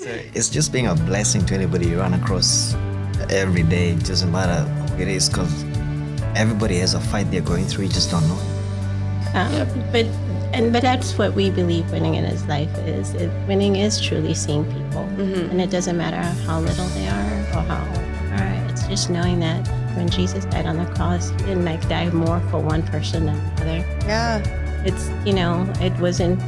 it's just being a blessing to anybody you run across every day. It doesn't matter who it is, because everybody has a fight they're going through. You just don't know. But that's what we believe winning in his life is. Winning is truly seeing people, and it doesn't matter how little they are or how old they are. It's just knowing that when Jesus died on the cross, he didn't die more for one person than another. Yeah. It's, it wasn't,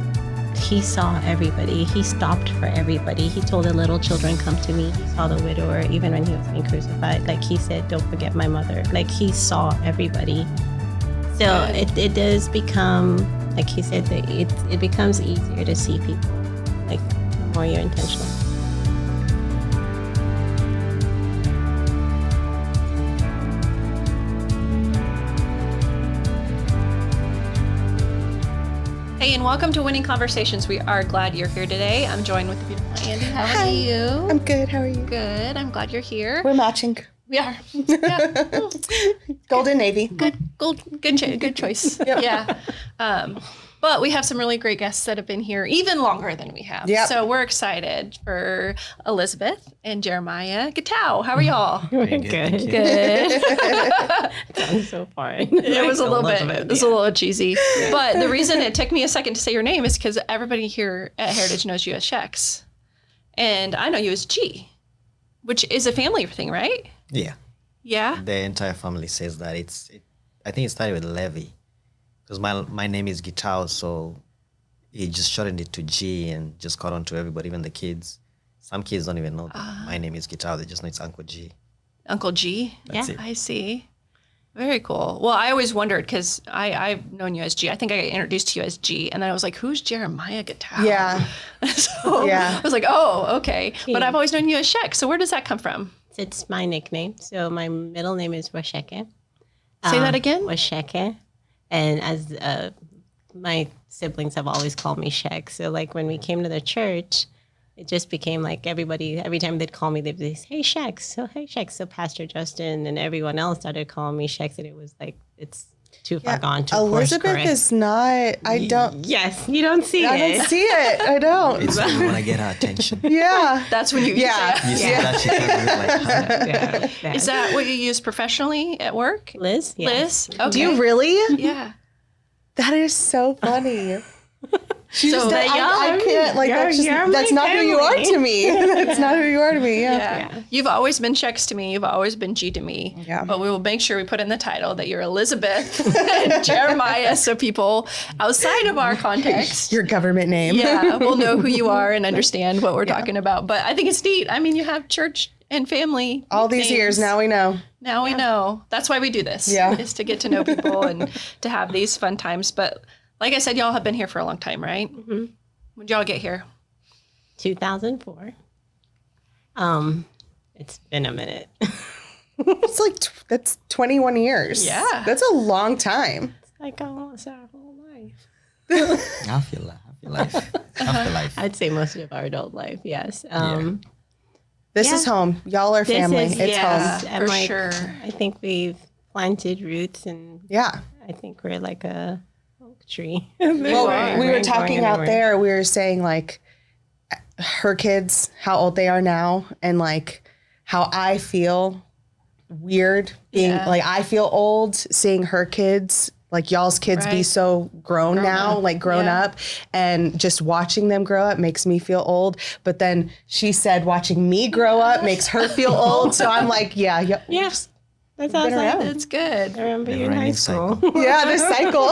he saw everybody. He stopped for everybody. He told the little children, come to me. He saw the widower, even when he was being crucified. Like he said, don't forget my mother. Like he saw everybody. So it does become, like he said, that it becomes easier to see people, like the more you're intentional. Hey, and welcome to Winning Conversations. We are glad you're here today. I'm joined with the beautiful Andy. How are you? I'm good. How are you? Good. I'm glad you're here. We're matching. We are. Yeah. Golden Navy. Good choice. Yep. Yeah. But we have some really great guests that have been here even longer than we have. Yep. So we're excited for Elizabeth and Jeremiah Gitau. How are y'all? We're Good. Good. Sounds so fun. It was a little bit. It was a little cheesy. But the reason it took me a second to say your name is because everybody here at Heritage knows you as Sheks. And I know you as Gee, which is a family thing, right? Yeah. Yeah? The entire family says that. I think it started with Levi, because my name is Gitau, so he just shortened it to G and just caught on to everybody, even the kids. Some kids don't even know that my name is Gitau. They just know it's Uncle G. Uncle G? That's it. I see. Very cool. Well, I always wondered, because I've known you as G. I think I got introduced to you as G, and then I was like, who's Jeremiah Gitau? Yeah. So Yeah. I was like, oh, okay. Yeah. But I've always known you as Shek. So where does that come from? It's my nickname. So my middle name is Washeke. Say that again? Washeke. And as my siblings have always called me Shek. So like when we came to the church, it just became like everybody, every time they'd call me, they'd say, hey, Sheks. So, hey, Sheks. So Pastor Justin and everyone else started calling me Sheks. And it was like, it's too far gone to Elizabeth is not, I don't. Yes, you don't see I it. don't see it. I don't. It's when you want to get her attention. Yeah. That's when you Yeah. say You see that she can't do it like, huh? Yeah. Is that what you use professionally at work? Liz? Yes. Liz? Okay. Do you really? Yeah. That is so funny. She's So just, I can't, like, You're- that's you're that's my not who you are family. to me. That's not who you are to me. Yeah. Yeah. You've always been Sheks to me. You've always been G to me. Yeah. But we will make sure we put in the title that you're Elizabeth and Jeremiah, so people outside of our context, Your government name. yeah, will know who you are and understand what we're talking about. But I think it's neat. I mean, you have church and family. All these names. years, now we know. Now we know. That's why we do this. Yeah. Is to get to know people and to have these fun times. But like I said, y'all have been here for a long time, right? Mm-hmm. When did y'all get here? 2004. It's been a minute. It's like, that's 21 years. Yeah. That's a long time. Like almost our whole life. Half your life. Half the life. I'd say most of our adult life, yes. This Yeah. is home. Y'all are family. This is- It's yes. home. And For like, sure. I think we've planted roots, and Yeah. I think we're like a oak tree. Well, we were talking out there. We were saying like her kids, how old they are now, and like how I feel weird being like, I feel old seeing her kids, like y'all's kids be Right. so grown now, up. like grown Yeah. up, and just watching them grow up makes me feel old. But then she said watching me grow up makes her feel old. So I'm like, yeah. Yes. That's how Been around. That's good. I remember you in Never-ending high school. cycle. Yeah, this cycle.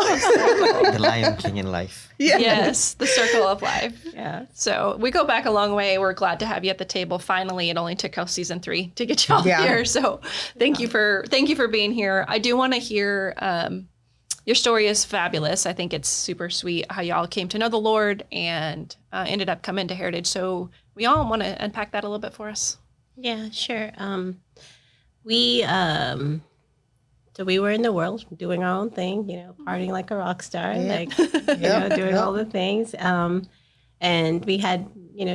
The Lion King in life. Yeah. Yes, the circle of life. Yeah. So we go back a long way. We're glad to have you at the table. Finally, it only took us season 3 to get y'all Yeah. here. So thank you for being here. I do want to hear your story is fabulous. I think it's super sweet how y'all came to know the Lord and ended up coming to Heritage. So we all want to unpack that a little bit for us. Yeah, sure. So we were in the world doing our own thing, partying like a rock star, like, doing all the things. And we had,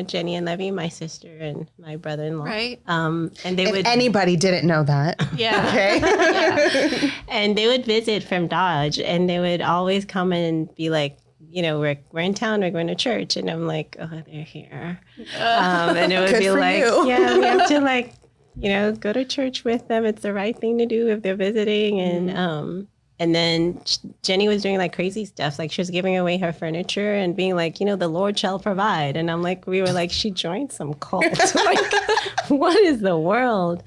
Jenny and Levy, my sister and my brother-in-law. Right. And they If would, anybody didn't know that. Yeah. Okay. Yeah. and they would visit from Dodge, and they would always come in and be like, we're in town, we're going to church. And I'm like, oh, they're here. And it would be like, you. yeah, we have to go to church with them. It's the right thing to do if they're visiting. And then Jenny was doing like crazy stuff. Like she was giving away her furniture and being like, the Lord shall provide. And I'm like, we were like, she joined some cult. Like, what is the world?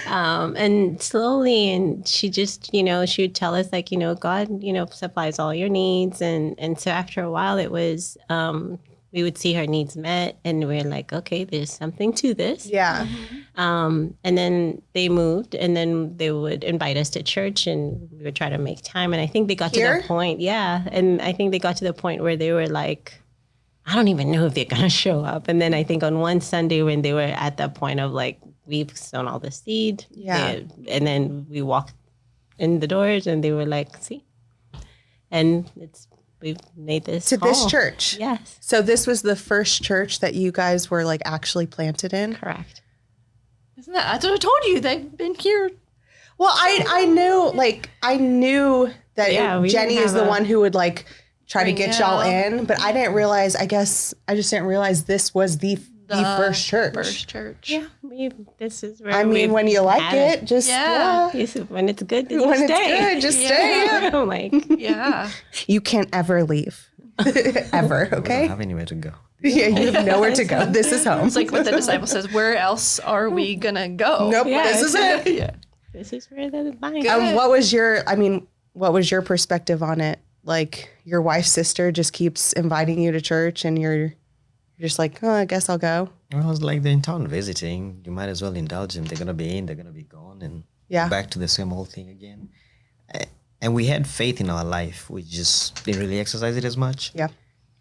And slowly, and she just, she would tell us like, God, supplies all your needs. And so after a while it was, we would see her needs met and we're like, okay, there's something to this. Yeah. And then they moved and then they would invite us to church and we would try to make time. And I think they got to the point. Yeah. And I think they got to the point where they were like, I don't even know if they're going to show up. And then I think on one Sunday when they were at that point of like, we've sown all the seed. Yeah. And then we walked in the doors and they were like, see, and we've made this to call. This church. Yes. So this was the first church that you guys were like actually planted in? Correct. Isn't that? I told you they've been here. Well, I knew that Jenny is the one who would like try to get y'all in, but I didn't realize. I guess I just didn't realize this was the first church. First church. Yeah, this is where. I mean, when you like it, just when it's good, when it's good, just stay. I'm like, yeah, you can't ever leave, ever. We Okay. don't have anywhere to go. Yeah, you have nowhere to go. This is home. it's like what the disciple says. Where else are we gonna go? Nope. Yeah. This is it. Yeah. this is where the line. What was your perspective on it? Like your wife's sister just keeps inviting you to church, and you're just like, oh, I guess I'll go. Well, it's like they're in town visiting. You might as well indulge them. They're going to be in, they're going to be gone, and back to the same old thing again. And we had faith in our life. We just didn't really exercise it as much. Yeah.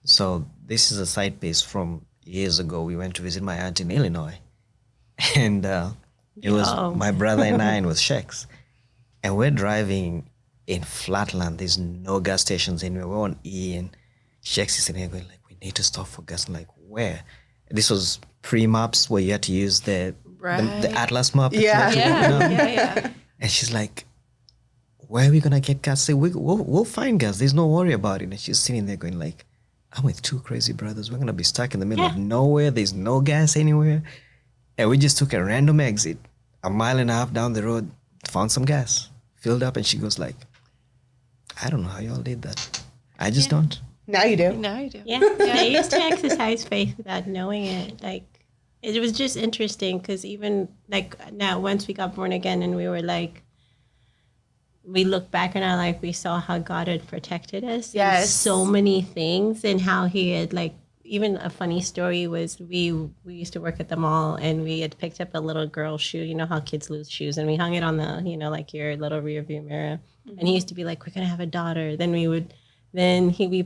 So this is a side piece from years ago. We went to visit my aunt in Illinois. And it was my brother and I, and it was Sheks. And we're driving in flatland. There's no gas stations anywhere. We're on E, and Sheks is in here going like, we need to stop for gas. I'm like, where? This was pre-maps where you had to use the Atlas map. Yeah. And she's like, where are we going to get gas? Say, we'll find gas. There's no worry about it. And she's sitting there going like, I'm with two crazy brothers. We're going to be stuck in the middle of nowhere. There's no gas anywhere. And we just took a random exit, a mile and a half down the road, found some gas, filled up. And she goes like, I don't know how y'all did that. I just don't. Now you do. Now you do. Yeah. I used to exercise faith without knowing it. Like, it was just interesting because even like now, once we got born again and we were like, we look back in our life, we saw how God had protected us. Yes. In so many things, and how he had like, even a funny story was we used to work at the mall and we had picked up a little girl's shoe. You know how kids lose shoes, and we hung it on the, like your little rear view mirror. Mm-hmm. And he used to be like, we're going to have a daughter. Then we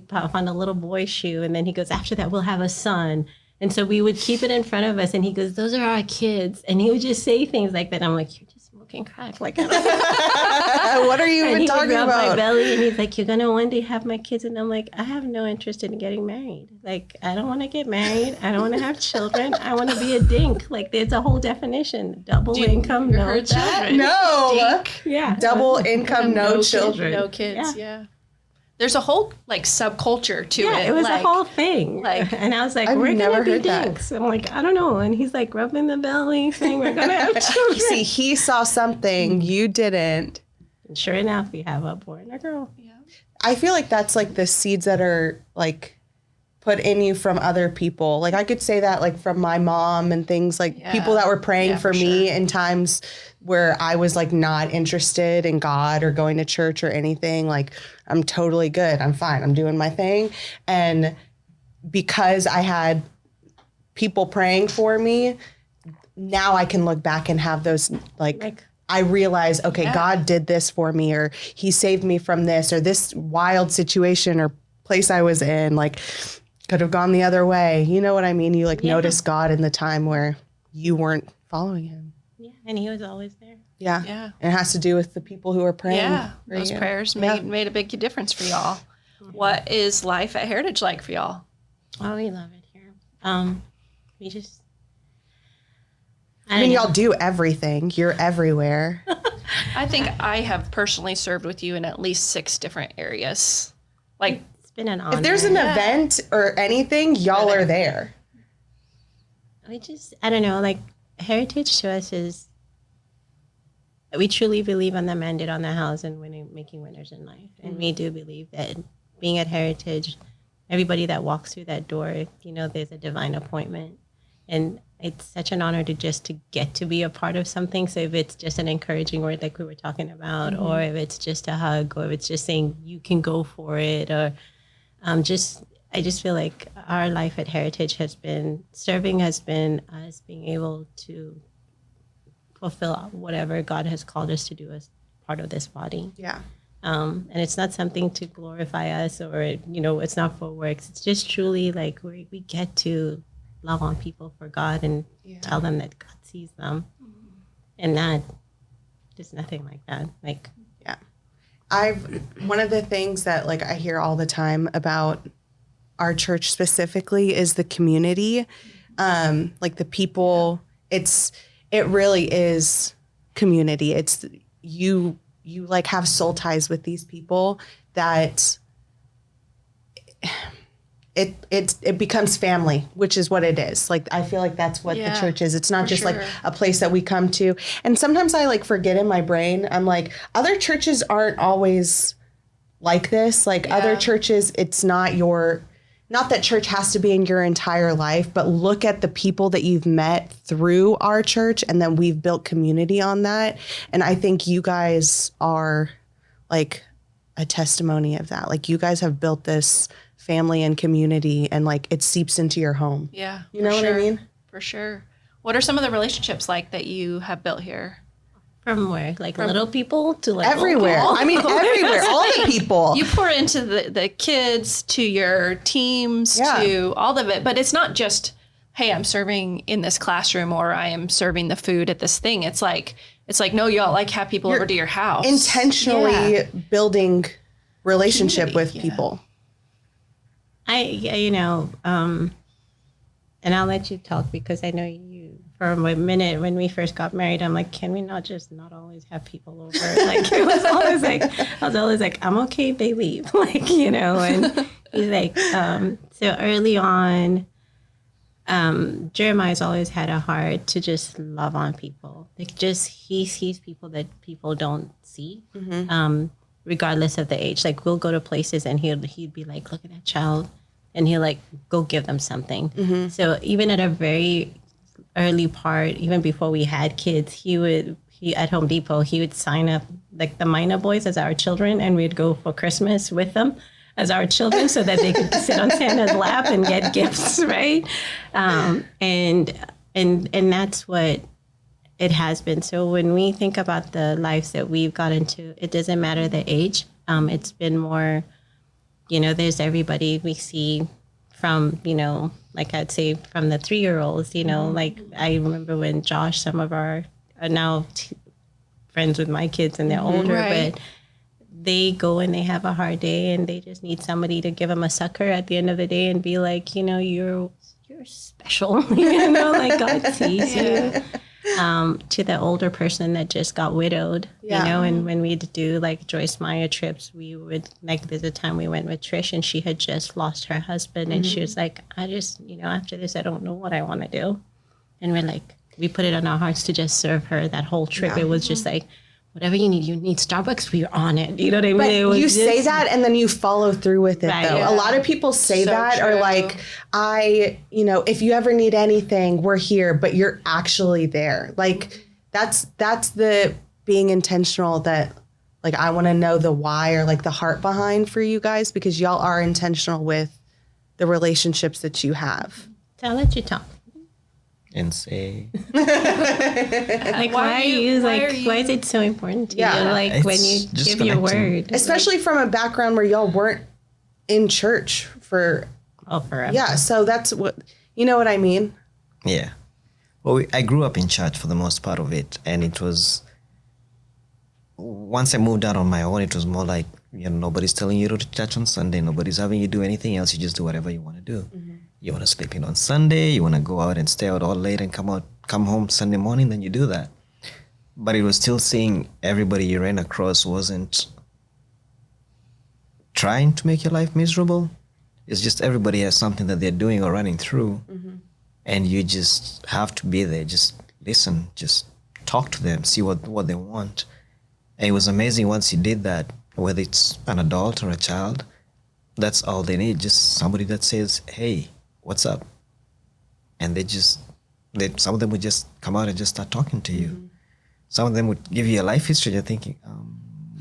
found a little boy's shoe, and then he goes, after that, we'll have a son. And so we would keep it in front of us, and he goes, those are our kids. And he would just say things like that. I'm like, you're just smoking crack. Like, what are you even talking about? My belly, and he's like, you're going to one day have my kids. And I'm like, I have no interest in getting married. Like, I don't want to get married. I don't want to have children. I want to be a dink. Like, there's a whole definition. Double income, no children. No. Dink. Yeah. Double income, no children. No kids. Yeah. There's a whole like subculture to it. Yeah, it was like, a whole thing. Like, and I was like, I've we're never gonna be heard that. dinks. I'm like, I don't know. And he's like rubbing the belly, saying we're gonna have children. See, he saw something you didn't. And sure enough, we have a boy and a girl. yeah. I feel like that's like the seeds that are like put in you from other people. Like I could say that like from my mom and things like people that were praying for me in times where I was like not interested in God or going to church or anything. Like I'm totally good. I'm fine. I'm doing my thing. And because I had people praying for me, now I can look back and have those like I realize, okay, God did this for me, or he saved me from this, or this wild situation or place I was in, like could have gone the other way. You know what I mean? You like notice God in the time where you weren't following him. Yeah, and he was always there. Yeah. Yeah. It has to do with the people who are praying. Yeah. for Those you. prayers made a big difference for y'all. What is life at Heritage like for y'all? Oh, we love it here. We just. I mean, y'all do everything. You're everywhere. I think I have personally served with you in at least 6 different areas. Like been an honor. If there's an event or anything, y'all are there. I don't know, like heritage to us is, we truly believe on the mandate on the house and making winners in life. And we do believe that being at heritage, everybody that walks through that door, there's a divine appointment. And it's such an honor to get to be a part of something. So if it's just an encouraging word like we were talking about, or if it's just a hug, or if it's just saying you can go for it, or I just feel like our life at Heritage has been us being able to fulfill whatever God has called us to do as part of this body. Yeah. And it's not something to glorify us, or, it's not for works. It's just truly like we get to love on people for God and tell them that God sees them. And that, there's nothing like that. Like, one of the things that like I hear all the time about our church specifically is the community. Like the people, it really is community. It's you like have soul ties with these people that it becomes family, which is what it is. Like, I feel like that's what the church is. It's not just like a place that we come to. And sometimes I like forget in my brain, I'm like, other churches aren't always like this. Like other churches, it's not that church has to be in your entire life, but look at the people that you've met through our church, and then we've built community on that. And I think you guys are like a testimony of that. Like you guys have built this family and community, and like it seeps into your home. Yeah. You know what I mean? For sure. What are some of the relationships like that you have built here? From where? Like little people to like everywhere. I mean, everywhere. All the people. You pour into the kids, to your teams, to all of it. But it's not just, hey, I'm serving in this classroom, or I am serving the food at this thing. It's like no, y'all like have people over to your house. Intentionally building relationship with people. And I'll let you talk, because I know you, for a minute when we first got married, I'm like, can we not always have people over? Like, I was always like, I'm okay if they leave. Like, and he's like, so early on, Jeremiah's always had a heart to just love on people. Like he sees people that people don't see. Regardless of the age. Like we'll go to places and he'd be like, look at that child, and he'll like go give them something. So even at a very early part, even before we had kids, he at Home Depot, he would sign up like the minor boys as our children, and we'd go for Christmas with them as our children so that they could sit on Santa's lap and get gifts, right? And that's what it has been. So when we think about the lives that we've got into, it doesn't matter the age. It's been more, there's everybody we see from, like I'd say from the 3-year-olds, like I remember when Josh, some of our are now friends with my kids and they're older, but they go and they have a hard day and they just need somebody to give them a sucker at the end of the day and be like, you're special, like God sees you. To the older person that just got widowed, and when we'd do like Joyce Meyer trips, we would like, there's a time we went with Trish and she had just lost her husband, and she was like, I just, after this, I don't know what I want to do. And we're like, we put it on our hearts to just serve her that whole trip. It was just like, whatever you need Starbucks, we're on it. You know what I mean? But you say that and then you follow through with it, though. Yeah. A lot of people say so that, true. Or like, if you ever need anything, we're here, but you're actually there. Like, that's the being intentional, that like, I want to know the why, or like the heart behind for you guys, because y'all are intentional with the relationships that you have. So I'll let you talk. And say, like, why is it so important to you? Like, it's when you give your word, especially from a background where y'all weren't in church for forever. Yeah, so that's what, you know what I mean? Yeah. Well, I grew up in church for the most part of it, and it was, once I moved out on my own, it was more like, nobody's telling you to church on Sunday, nobody's having you do anything else, you just do whatever you want to do. You want to sleep in on Sunday, you want to go out and stay out all late and come home Sunday morning, then you do that. But it was still seeing everybody you ran across wasn't trying to make your life miserable. It's just everybody has something that they're doing or running through. And you just have to be there. Just listen, just talk to them, see what they want. And it was amazing once you did that, whether it's an adult or a child, that's all they need. Just somebody that says, hey, what's up? And some of them would just come out and just start talking to you. Some of them would give you a life history. You're thinking,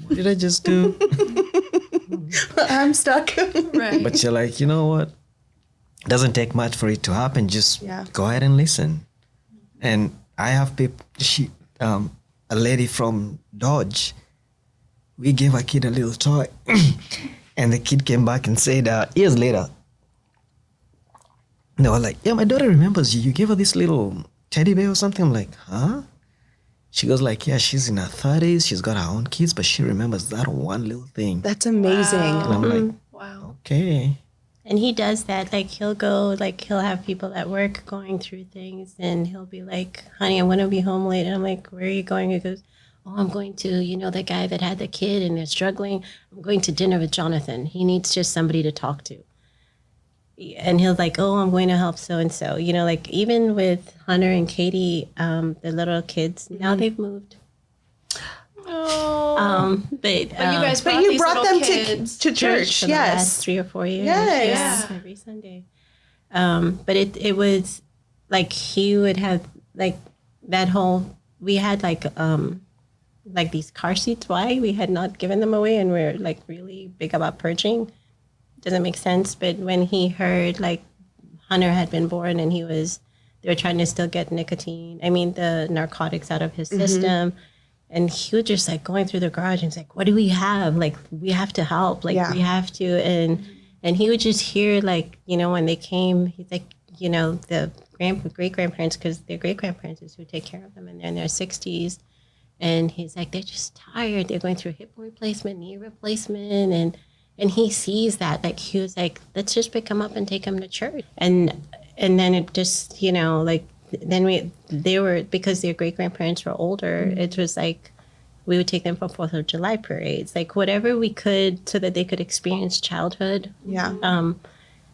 what did I just do? I'm stuck. Right. But you're like, you know what? It doesn't take much for it to happen. Just go ahead and listen. And I have people, a lady from Dodge, we gave a kid a little toy. And the kid came back and said, years later, they were like, yeah, my daughter remembers you. You gave her this little teddy bear or something. I'm like, huh? She goes like, yeah, she's in her 30s. She's got her own kids, but she remembers that one little thing. That's amazing. Wow. And I'm like, Wow. okay. And he does that. Like, he'll have people at work going through things, and he'll be like, honey, I'm going to be home late. And I'm like, where are you going? He goes, oh, I'm going to, the guy that had the kid and they're struggling. I'm going to dinner with Jonathan. He needs just somebody to talk to. And he'll like, oh, I'm going to help so-and-so. Like even with Hunter and Katie, the little kids, now they've moved. Oh. But you guys brought you these brought little them kids to church, for the last 3 or 4 years. Yes. Yeah, every Sunday. But it was like he would have like that whole. We had like these car seats. Why we had not given them away, and we're like really big about purging. Doesn't make sense. But when he heard like Hunter had been born and they were trying to still get the narcotics out of his system. And he was just like going through the garage and he's like, what do we have? Like, we have to help. Like, we have to. And he would just hear like, when they came, he's like, the great-grandparents, because their great-grandparents is who take care of them and they're in their 60s. And he's like, they're just tired. They're going through hip replacement, knee replacement. And he sees that. Like, he was like, let's just pick him up and take him to church. And then it just, because their great-grandparents were older, it was like we would take them for 4th of July parades, like whatever we could so that they could experience childhood. Yeah.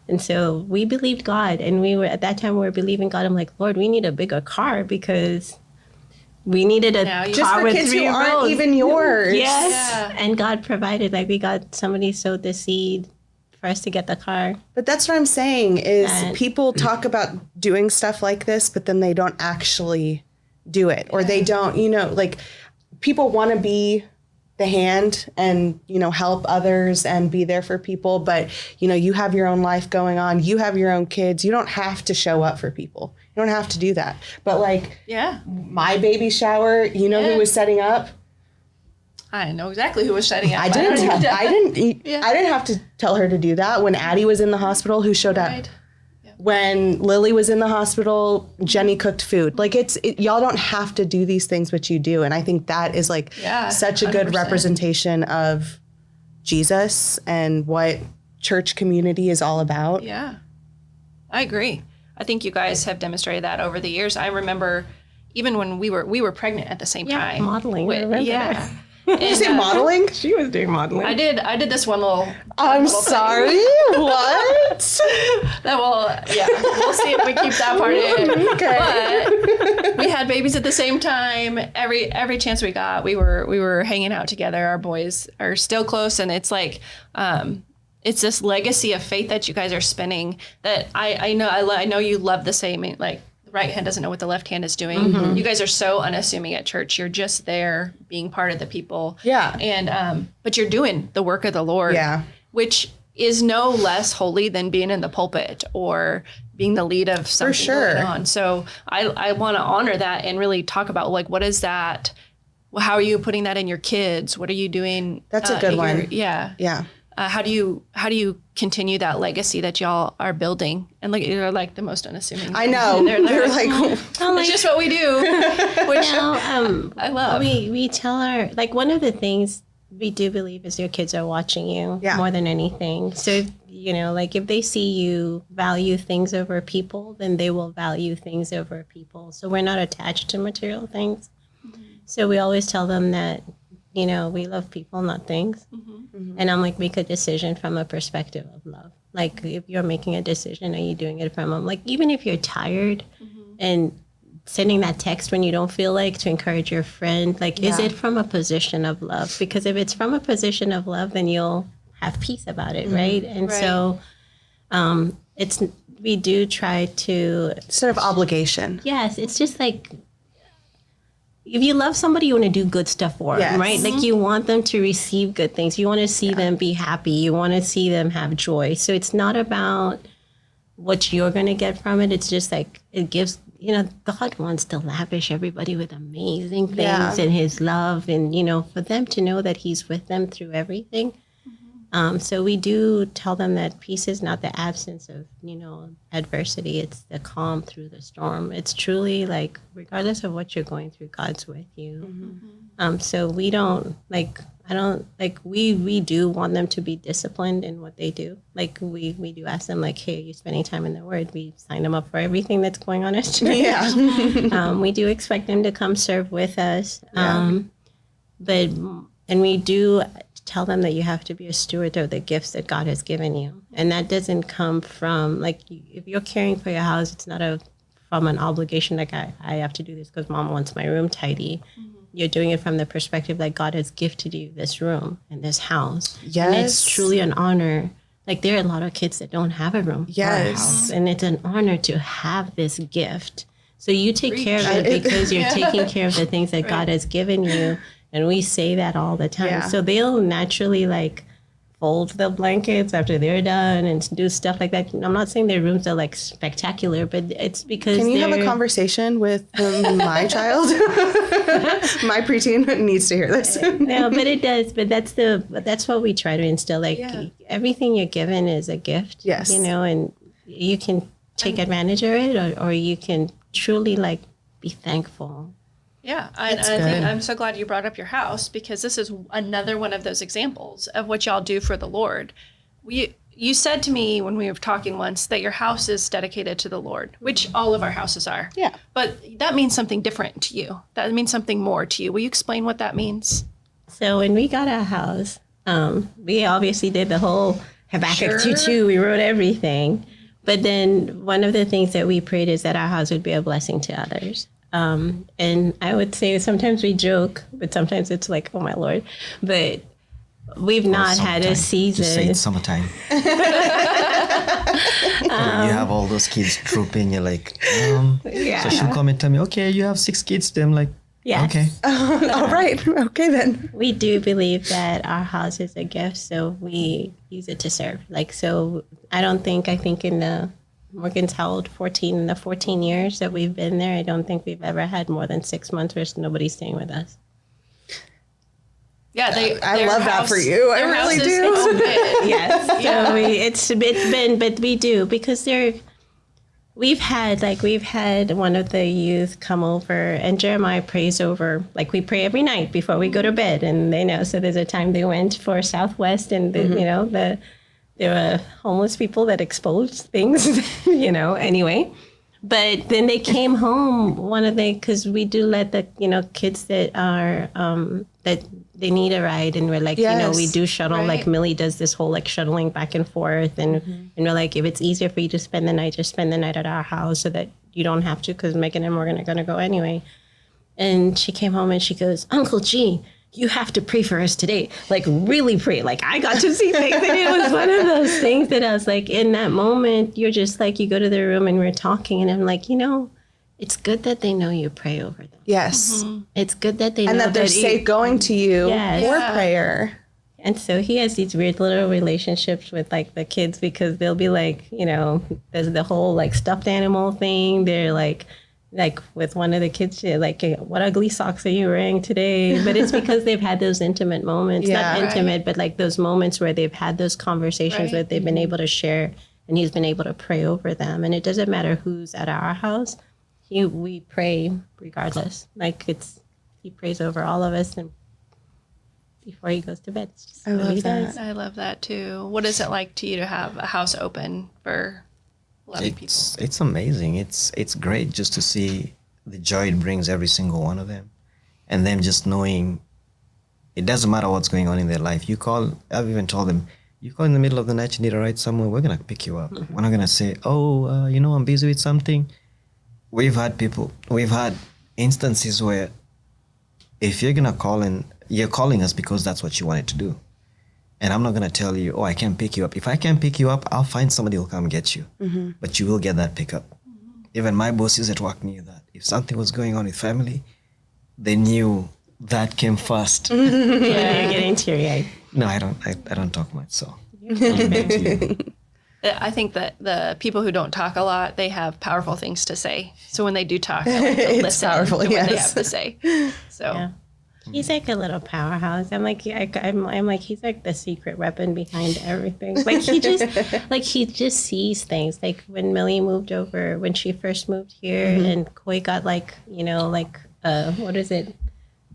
And so we believed God, and at that time we were believing God. I'm like, Lord, we need a bigger car because we needed a car just for with kids 3 who aren't rows. even yours. Yes. Yeah. And God provided, like we got somebody sowed the seed for us to get the car. But that's what I'm saying is people talk about doing stuff like this, but then they don't actually do it, or they don't, like people want to be the hand and, help others and be there for people. But, you have your own life going on. You have your own kids. You don't have to show up for people. You don't have to do that. But like my baby shower, who was setting up? I know exactly who was setting up. I didn't have to tell her to do that. When Addie was in the hospital, who showed up? Right. When Lily was in the hospital, Jenny cooked food. Like y'all don't have to do these things, but you do. And I think that is like such a good 100%. representation of Jesus and what church community is all about. Yeah, I agree. I think you guys have demonstrated that over the years. I remember even when we were pregnant at the same time. Modeling. Yeah. Did you say modeling? She was doing modeling. I did this one little. I'm sorry. What? We'll see if we keep that part in. Okay. But we had babies at the same time. Every chance we got, we were hanging out together. Our boys are still close, and it's like, it's this legacy of faith that you guys are spinning. That I know you love the same. Like, right hand doesn't know what the left hand is doing. Mm-hmm. You guys are so unassuming at church. You're just there being part of the people. Yeah. And but you're doing the work of the Lord. Yeah. Which is no less holy than being in the pulpit or being the lead of something going on. So I want to honor that and really talk about like, what is that? How are you putting that in your kids? What are you doing? That's a good one. Yeah. Yeah. How do you continue that legacy that y'all are building? And like, you're like the most unassuming. I know. They're like, it's just what we do. Which I love. We tell our, like, one of the things we do believe is your kids are watching you more than anything. So, if they see you value things over people, then they will value things over people. So we're not attached to material things. Mm-hmm. So we always tell them that we love people, not things. And I'm like, make a decision from a perspective of love. Like, if you're making a decision, are you doing it from like, even if you're tired and sending that text when you don't feel like to encourage your friend, like, is it from a position of love? Because if it's from a position of love, then you'll have peace about it, right? And so we do try to sort of obligation. Yes, it's just like, if you love somebody, you want to do good stuff for them, right? Like, you want them to receive good things. You want to see them be happy. You want to see them have joy. So it's not about what you're going to get from it. It's just like, it gives, God wants to lavish everybody with amazing things and his love, and, for them to know that he's with them through everything. So we do tell them that peace is not the absence of, adversity. It's the calm through the storm. It's truly like, regardless of what you're going through, God's with you. So we don't we do want them to be disciplined in what they do. Like, we do ask them, like, hey, are you spending time in the Word? We sign them up for everything that's going on at church. We do expect them to come serve with us. And we do tell them that you have to be a steward of the gifts that God has given you. And that doesn't come from, like, if you're caring for your house, it's not from an obligation, like, I have to do this because mom wants my room tidy. You're doing it from the perspective that God has gifted you this room and this house. And it's truly an honor. Like, there are a lot of kids that don't have a room or a house, and it's an honor to have this gift. So you take care of it because you're taking care of the things that God has given you. And we say that all the time. So they'll naturally, like, fold the blankets after they're done and do stuff like that. I'm not saying their rooms are, like, spectacular, but it's because Can you have a conversation with my child? My preteen needs to hear this. No, but it does. But that's what we try to instill. Like, everything you're given is a gift. Yes. And you can take advantage of it, or you can truly, like, be thankful. Yeah, and I think I'm so glad you brought up your house, because this is another one of those examples of what y'all do for the Lord. You said to me when we were talking once that your house is dedicated to the Lord, which all of our houses are. Yeah. But that means something different to you. That means something more to you. Will you explain what that means? So when we got our house, we obviously did the whole Habakkuk 2:2. We wrote everything. But then one of the things that we prayed is that our house would be a blessing to others. And I would say sometimes we joke, but sometimes it's like, oh my Lord. But we've not had a season. Just say it's summertime. You have all those kids trooping. You're like, So she'll come and tell me, okay, you have 6 kids. Then I'm like, okay. All right. Okay, then. We do believe that our house is a gift, so we use it to serve. Like, so I think in the Morgan's how old? 14. In the 14 years that we've been there, I don't think we've ever had more than 6 months where nobody's staying with us. Yeah, I love that for you. I really do. Yes. So it's been, but we do, because we've had one of the youth come over, and Jeremiah prays over, like, we pray every night before we go to bed, and they know. So there's a time they went for Southwest, and there were homeless people that exposed things, anyway. But then they came home, because we do let the, kids that are, that they need a ride. And we're like, we do shuttle, like Millie does this whole, like, shuttling back and forth. And, and we're like, if it's easier for you to spend the night, just spend the night at our house so that you don't have to, because Megan and Morgan are going to go anyway. And she came home and she goes, Uncle G, you have to pray for us today. Like, really pray. Like, I got to see things. And it was one of those things that I was like, in that moment, you're just like, you go to their room and we're talking. And I'm like, it's good that they know you pray over them. Yes. It's good that they know and that they're safe going to you for prayer. And so he has these weird little relationships with, like, the kids, because they'll be like, there's the whole, like, stuffed animal thing. They're like with one of the kids, like, what ugly socks are you wearing today? But it's because they've had those intimate moments, not intimate, but like those moments where they've had those conversations where they've been able to share, and he's been able to pray over them. And it doesn't matter who's at our house. We pray regardless. Like, he prays over all of us, and before he goes to bed. It's just I love that. I love that too. What is it like to you to have a house open for loving people? It's amazing. It's great just to see the joy it brings every single one of them, and them just knowing It doesn't matter what's going on in their life. You call, I've even told them, you call in the middle of the night, you need a ride somewhere, we're going to pick you up. We're not going to say, I'm busy with something. We've had instances where if you're going to call in, you're calling us because that's what you wanted to do. And I'm not going to tell you, I can't pick you up. If I can't pick you up, I'll find somebody who'll come get you. Mm-hmm. But you will get that pickup. Mm-hmm. Even my bosses at work knew that. If something was going on with family, they knew that came first. Yeah, you're getting teary-eyed. No, I don't talk much, so. I think that the people who don't talk a lot, they have powerful things to say. So when they do talk, I like to listen powerful, to yes. what they have to say. So. Yeah. He's like a little powerhouse. I'm like he's like the secret weapon behind everything. Like he just sees things. Like when Millie moved over, when she first moved here, and Koi got what is it,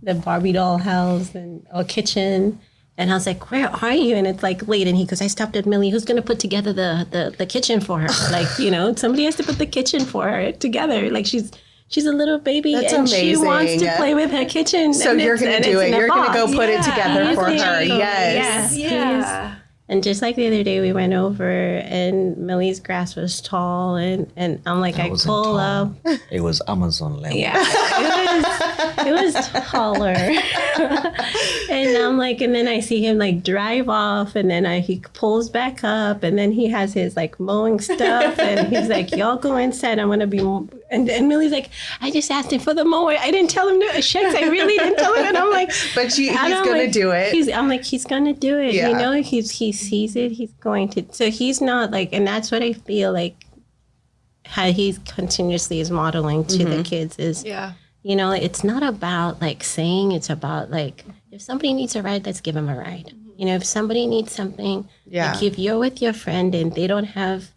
the Barbie doll house and a kitchen. And I was like, where are you? And it's like late. And he goes, I stopped at Millie. Who's going to put together the kitchen for her? Somebody has to put the kitchen for her together. Like she's a little baby. That's and amazing. She wants to play with her kitchen. So you're going to do it. You're going to go put it together for her. Yes. Yeah. And just like the other day, we went over and Millie's grass was tall. And I'm like, I pull up. It was Amazon level. Yeah. It was taller. And I'm like, and then I see him like drive off, and then he pulls back up, and then he has his like mowing stuff, and he's like, y'all go inside. I'm going to be, and Millie's like, I just asked him for the mower. I didn't tell him to Sheks. I really didn't tell him. And I'm like, but he's going to do it. I'm like, he's going to do it. Yeah. You know, he sees it. He's going to. So he's not like, and that's what I feel like how he continuously is modeling to the kids is, it's not about like saying, it's about like, if somebody needs a ride, let's give them a ride. If somebody needs something, like if you're with your friend and they don't have,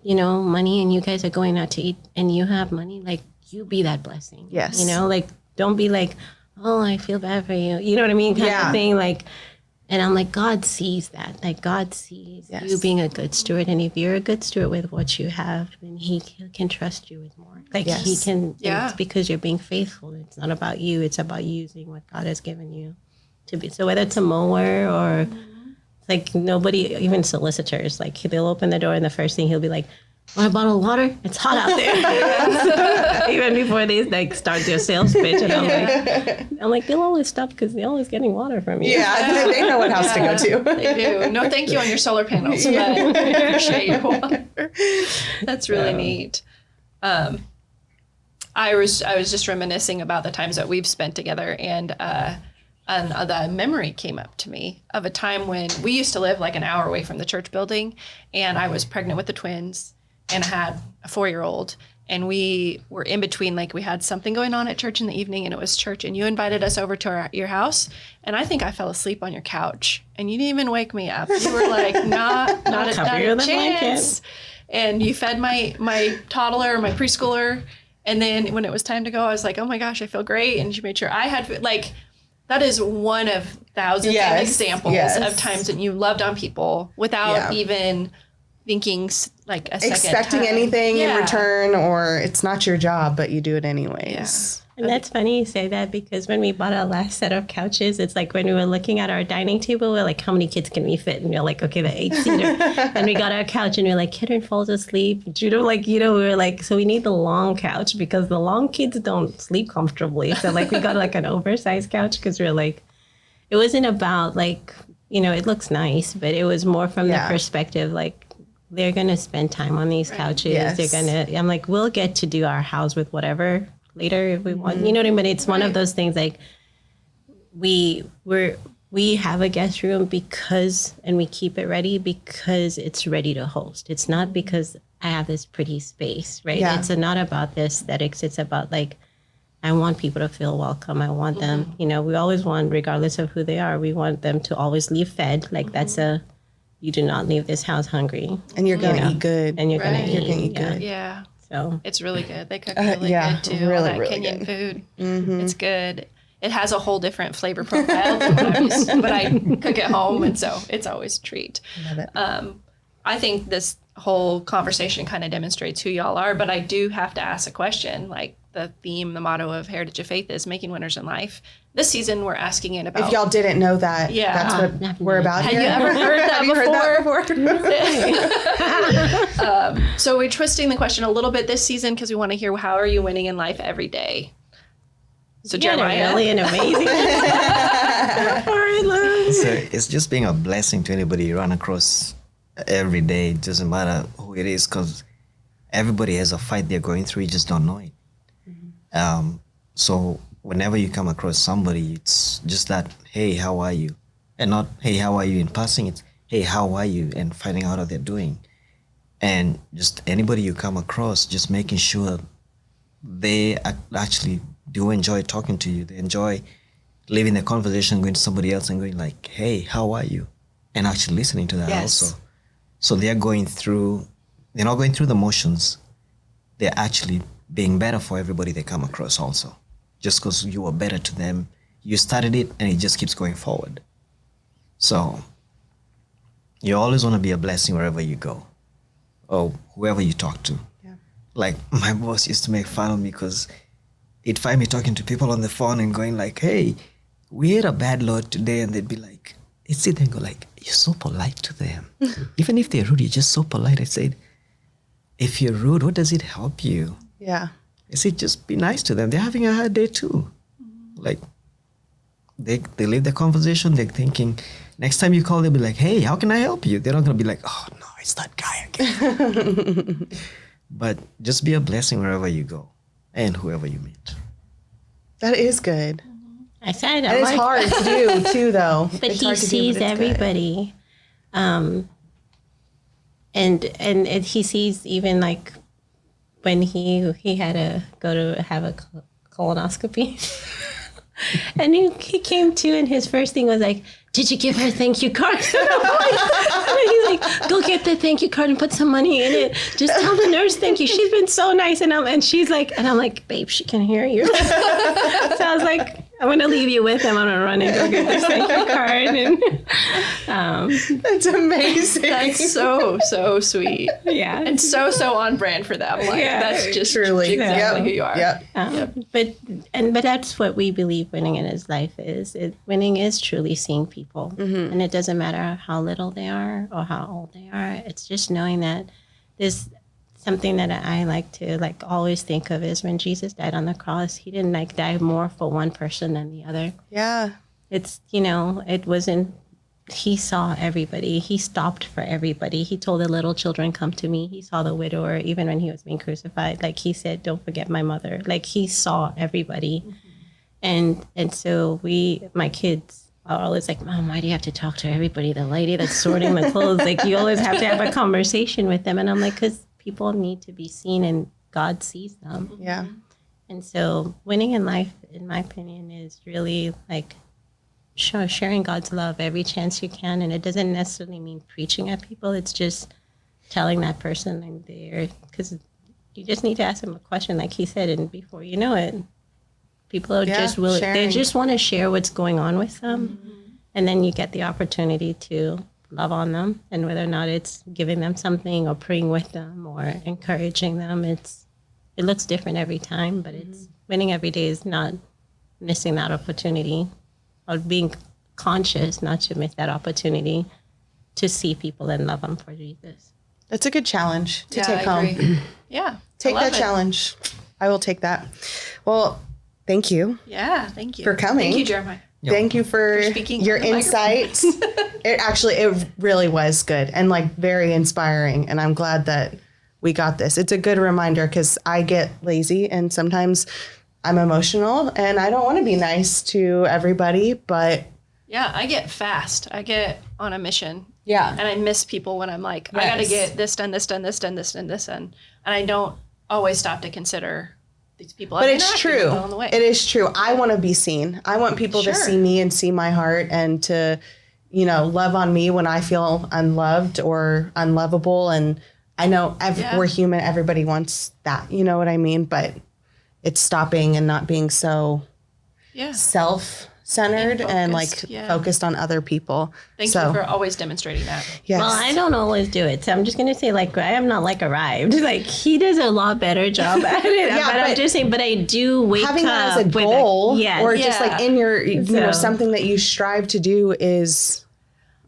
money and you guys are going out to eat and you have money, like you be that blessing. Yes. Like don't be like, oh, I feel bad for you. You know what I mean? Kind of thing. Like, and I'm like, God sees that. Like God sees you being a good steward. And if you're a good steward with what you have, then he can trust you with more. Like he can, it's because you're being faithful. It's not about you. It's about using what God has given you to be. So whether it's a mower or like nobody, even solicitors, like they'll open the door and the first thing he'll be like, want a bottle of water? It's hot out there. Even before they like start their sales pitch, and I'm like, they'll always stop because they're always getting water from you. Yeah, they know what house to go to. They do. No, thank you on your solar panels, but I appreciate your water. That's really neat. I was just reminiscing about the times that we've spent together, and the memory came up to me of a time when we used to live like an hour away from the church building, and I was pregnant with the twins and I had a 4-year-old, and we were in between, like we had something going on at church in the evening, and it was church, and you invited us over to your house, and I think I fell asleep on your couch, and you didn't even wake me up. You were like, not a chance. And you fed my toddler, my preschooler, and then when it was time to go, I was like, oh my gosh, I feel great, and you made sure I had food. Like, that is one of thousands of examples of times that you loved on people without even thinking like a second expecting time. Anything in return, or it's not your job, but you do it anyways. And that's funny you say that, because when we bought our last set of couches, it's like when we were looking at our dining table, we're like, how many kids can we fit? And we're like, okay, the 8-seater. And we got our couch and we're like, Kitten falls asleep. Judo, we were like, so we need the long couch because the long kids don't sleep comfortably. So like we got like an oversized couch because we're like, it wasn't about like, it looks nice, but it was more from the perspective like, they're going to spend time on these couches. Yes. They're going to, I'm like, we'll get to do our house with whatever later if we want, you know what I mean? But it's one of those things like we have a guest room and we keep it ready because it's ready to host. It's not because I have this pretty space, right? Yeah. It's not about the aesthetics. It's about like, I want people to feel welcome. I want them, we always want, regardless of who they are, we want them to always leave fed. Like that's you do not leave this house hungry. And you're going to eat good. And you're going to eat good. Yeah. So it's really good. They cook really good too. Really, that really Kenyan good. food. Mm-hmm. It's good. It has a whole different flavor profile but I cook at home, and so it's always a treat. Love it. I think this whole conversation kind of demonstrates who y'all are, but I do have to ask a question. Like, the theme, the motto of Heritage of Faith is making winners in life. This season, we're asking it about. If y'all didn't know that, that's what we're about here. Have you ever heard that before? So we're twisting the question a little bit this season because we want to hear, how are you winning in life every day? So Jeremiah, really an amazing. So it's just being a blessing to anybody you run across every day. It doesn't matter who it is, because everybody has a fight they're going through. You just don't know it. So whenever you come across somebody, it's just that, hey, how are you? And not, hey, how are you in passing? It's, hey, how are you? And finding out how they're doing. And just anybody you come across, just making sure they actually do enjoy talking to you. They enjoy leaving the conversation, going to somebody else and going like, hey, how are you? And actually listening to that also. So they're not going through the motions. They're actually being better for everybody they come across also. Just because you were better to them, you started it and it just keeps going forward. So you always want to be a blessing wherever you go or whoever you talk to. Yeah. Like my boss used to make fun of me because he'd find me talking to people on the phone and going like, hey, we had a bad load today, and they'd be like, he'd sit there and go like, you're so polite to them. Even if they're rude, you're just so polite. I said, if you're rude, what does it help you? Yeah. I said, just be nice to them. They're having a hard day too. Like, they leave the conversation, they're thinking, next time you call, they'll be like, hey, how can I help you? They're not going to be like, oh, no, it's that guy again. But just be a blessing wherever you go and whoever you meet. That is good. I said it's hard to do too, though. But he sees everybody, and he sees even like when he had to go to have a colonoscopy, and he came to, and his first thing was like, did you give her a thank you card? And he's like, go get the thank you card and put some money in it. Just tell the nurse thank you. She's been so nice. And she's like, and I'm like, babe, she can hear you. So I was like, I'm going to leave you with him. I'm going to run and go get this thank you card. And that's amazing. That's so sweet. Yeah. And so on brand for them. Like, that's just truly exactly who you are. Yep. But that's what we believe winning in his life is. Winning is truly seeing people. Mm-hmm. And it doesn't matter how little they are or how old they are. It's just knowing that there's something that I like to always think of is when Jesus died on the cross, he didn't die more for one person than the other. Yeah. It's, it wasn't, he saw everybody. He stopped for everybody. He told the little children, come to me. He saw the widower, even when he was being crucified. Like he said, don't forget my mother. Like he saw everybody. Mm-hmm. And so my kids are always like, Mom, why do you have to talk to everybody? The lady that's sorting the clothes. Like you always have to have a conversation with them. And I'm like, because people need to be seen and God sees them. Yeah. And so winning in life, in my opinion, is really like sharing God's love every chance you can. And it doesn't necessarily mean preaching at people. It's just telling that person I'm there, because you just need to ask them a question, like he said, and before you know it, people are just willing. They just want to share what's going on with them. Mm-hmm. And then you get the opportunity to love on them, and whether or not it's giving them something or praying with them or encouraging them, it looks different every time, but it's winning every day is not missing that opportunity, or being conscious not to miss that opportunity to see people and love them for Jesus. That's a good challenge to take home. Yeah. Take that challenge. I will take that. Well, thank you. Yeah, thank you. For coming. Thank you, Jeremiah. Thank you for speaking your insights. It really was good and very inspiring. And I'm glad that we got this. It's a good reminder because I get lazy and sometimes I'm emotional and I don't want to be nice to everybody, but. Yeah, I get fast. I get on a mission. Yeah. And I miss people when I'm like, I got to get this done, this done, this done, this done, this done. And I don't always stop to consider these people. But it's true. It is true. I want to be seen. I want people to see me and see my heart and to, love on me when I feel unloved or unlovable. And I know we're human. Everybody wants that. You know what I mean? But it's stopping and not being so centered and like focused, yeah. focused on other people. Thank you for always demonstrating that. Yes. Well, I don't always do it. So I'm just going to say, like, I am not, like, arrived. Like, he does a lot better job at it. Yeah, but I'm just saying, but I do wake having up that as a with goal or just Yeah. like in your, you know, something that you strive to do is,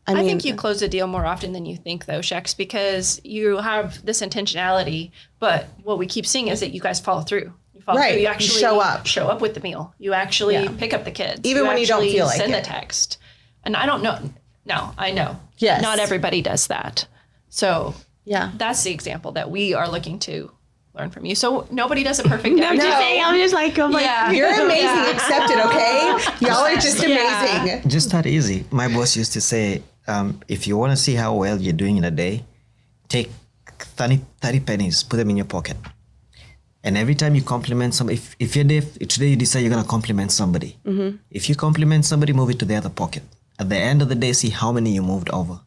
I mean, think you close a deal more often than you think, though, Sheks, because you have this intentionality. But what we keep seeing is that you guys follow through. You follow Right. through. You You actually show up. with the meal. You actually pick up the kids. Even when you don't actually feel like send it. the text. And I don't know. No, I know. Yes. Not everybody does that. So yeah. that's the example that we are looking to learn from you. So nobody does it perfect. I'm just saying, I'm just like, oh my Yeah. You're amazing. Accept it, okay? Y'all are just amazing. Just that easy. My boss used to say, if you want to see how well you're doing in a day, take 30 pennies, put them in your pocket. And every time you compliment somebody, if today you decide you're going to compliment somebody, if you compliment somebody, move it to the other pocket. At the end of the day, see how many you moved over.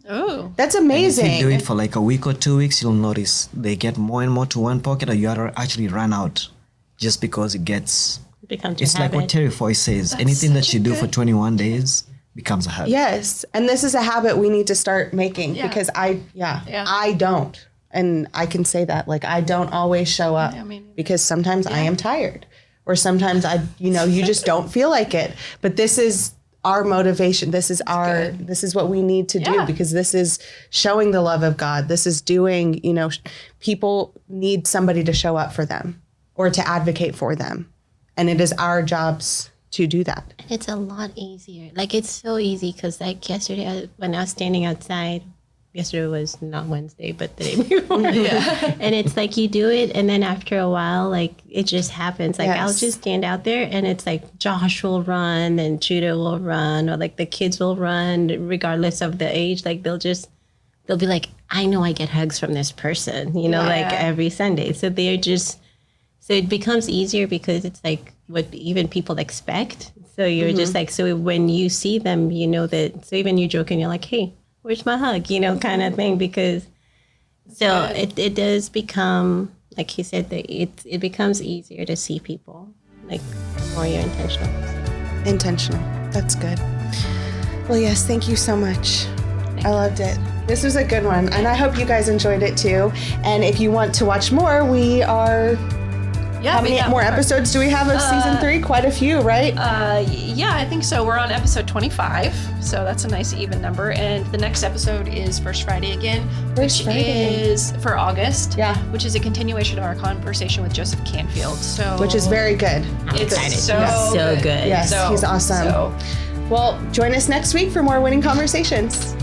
Oh. That's And amazing. if you do it for like a week or 2 weeks, you'll notice they get more and more to one pocket, or you actually run out just because it gets. becomes It's your like what habit. Terry Foy says: anything that you do for 21 days becomes a habit. Yes. And this is a habit we need to start making Yeah. because Yeah. I don't. And I can say that, like, I don't always show up because sometimes I am tired or sometimes you just don't feel like it. But this is our motivation. This is this is what we need to do because this is showing the love of God. This is doing, people need somebody to show up for them or to advocate for them. And it is our jobs to do that. It's a lot easier. Like, it's so easy because, like, yesterday when I was standing outside, yesterday was not Wednesday, but the day before. And it's like you do it, and then after a while, like, it just happens. Like, I'll just stand out there, and it's like Josh will run, and Judah will run, or like the kids will run, regardless of the age. Like, they'll be like, I know I get hugs from this person, like every Sunday. So they're just, so it becomes easier because it's like what even people expect. So you're just like, so when you see them, that, so even you joke and you're like, hey, where's my hug, kind of thing, because so it does become, like he said, that it becomes easier to see people, like, the more you're intentional. Intentional. That's good. Well, yes, thank you so much. I loved it. This was a good one, and I hope you guys enjoyed it too. And if you want to watch more, we are... How many more episodes do we have of season 3? Quite a few, right? Yeah, I think so. We're on episode 25, so that's a nice even number. And the next episode is First Friday again, which is for August. Yeah. Which is a continuation of our conversation with Joseph Canfield. So Which is very good. It's so good. Yes, he's awesome. Well, join us next week for more winning conversations.